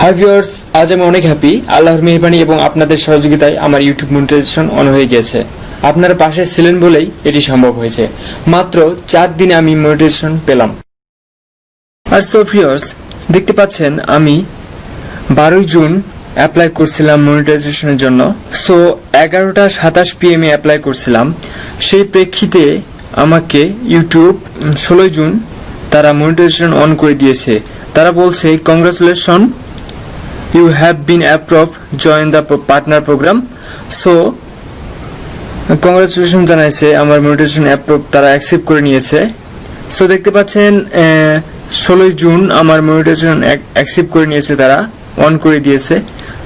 Hi viewers, আজ আমি অনেক হ্যাপি। আল্লাহর মেহেরবানি এবং আপনাদের সহযোগিতায় আমার ইউটিউব মনিটাইজেশন অন হয়ে গেছে। আপনারা পাশে ছিলেন বলেই এটি সম্ভব হয়েছে। মাত্র 4 দিনে আমি মনিটাইজেশন পেলাম। আর সো ভিউয়ার্স, দেখতে পাচ্ছেন আমি 12 জুন অ্যাপ্লাই করছিলাম মনিটাইজেশনের জন্য। সো 11টা 27 PM অ্যাপ্লাই করছিলাম। সেই প্রেক্ষিতে আমাকে ইউটিউব 16 জুন তারা মনিটাইজেশন অন করে দিয়েছে। তারা বলছে, congratulation, you have been approved, join the partner program. So congratulation জানাইছে, আমার মনিটাইজেশন অ্যাপ্রুভ, তারা অ্যাকসেপ্ট করে নিয়েছে। সো দেখতে পাচ্ছেন 16 জুন আমার মনিটাইজেশন অ্যাকসেপ্ট করে নিয়েছে, তারা অন করে দিয়েছে।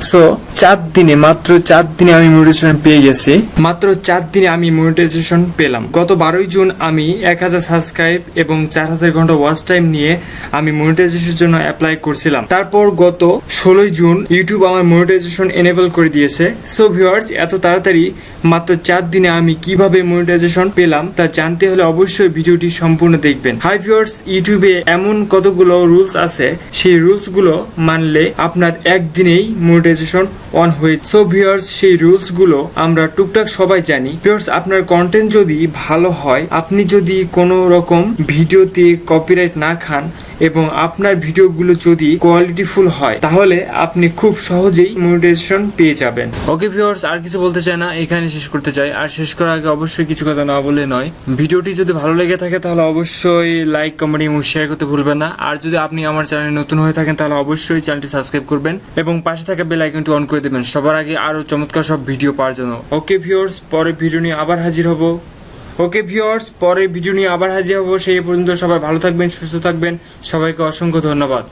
সো 4 দিনে, মাত্র 4 দিনে আমি মনিটাইজেশন পেয়ে গেছি। মাত্র 4 দিনে আমি মনিটাইজেশন পেলাম। গত 12 জুন আমি 1000 সাবস্ক্রাইব এবং 4000 ঘন্টা ওয়াচ টাইম নিয়ে আমি মনিটাইজেশনের জন্য অ্যাপ্লাই করছিলাম। তারপর গত 16 জুন ইউটিউব আমার মনিটাইজেশন এনেবল করে দিয়েছে। সো ভিউয়ার্স, এত তাড়াতাড়ি মাত্র 4 দিনে আমি কিভাবে মনিটাইজেশন পেলাম তা জানতে হলে অবশ্যই ভিডিওটি সম্পূর্ণ দেখবেন। হাই ভিউয়ার্স, ইউটিউবে এমন কতগুলো রুলস আছে, সেই রুলস গুলো মানলে আপনার একদিনেই মনিটাইজেশন অন হয়ে। সো ভিউয়ার্স, সেই রুলস গুলো আমরা টুকটাক সবাই জানি। ভিউয়ার্স, আপনার কন্টেন্ট যদি ভালো হয়, আপনি যদি কোনো রকম ভিডিওতে কপিরাইট না খান এবং আপনার ভিডিওগুলো যদি কোয়ালিটিফুল হয়, তাহলে আপনি খুব সহজেই মনিটাইজেশন পেয়ে যাবেন। ওকে ভিউয়ার্স, আর কিছু বলতে চাই না, এখানে শেষ করতে চাই। আর শেষ করার আগে অবশ্যই কিছু কথা না বলে নয়, ভিডিওটি যদি ভালো লেগে থাকে তাহলে অবশ্যই লাইক, কমেন্ট এবং শেয়ার করতে ভুলবেন না। আর যদি আপনি আমার চ্যানেলে নতুন হয়ে থাকেন তাহলে অবশ্যই চ্যানেলটি সাবস্ক্রাইব করবেন এবং পাশে থাকা বেল আইকনটি অন করে দেবেন সবার আগে আরো চমৎকার সব ভিডিও পাওয়ার জন্য। ওকে ভিউয়ার্স, পরের ভিডিও নিয়ে আবার হাজির হব। সেই পর্যন্ত সবাই ভালো থাকবেন, সুস্থ থাকবেন। সবাইকে অসংখ্য ধন্যবাদ।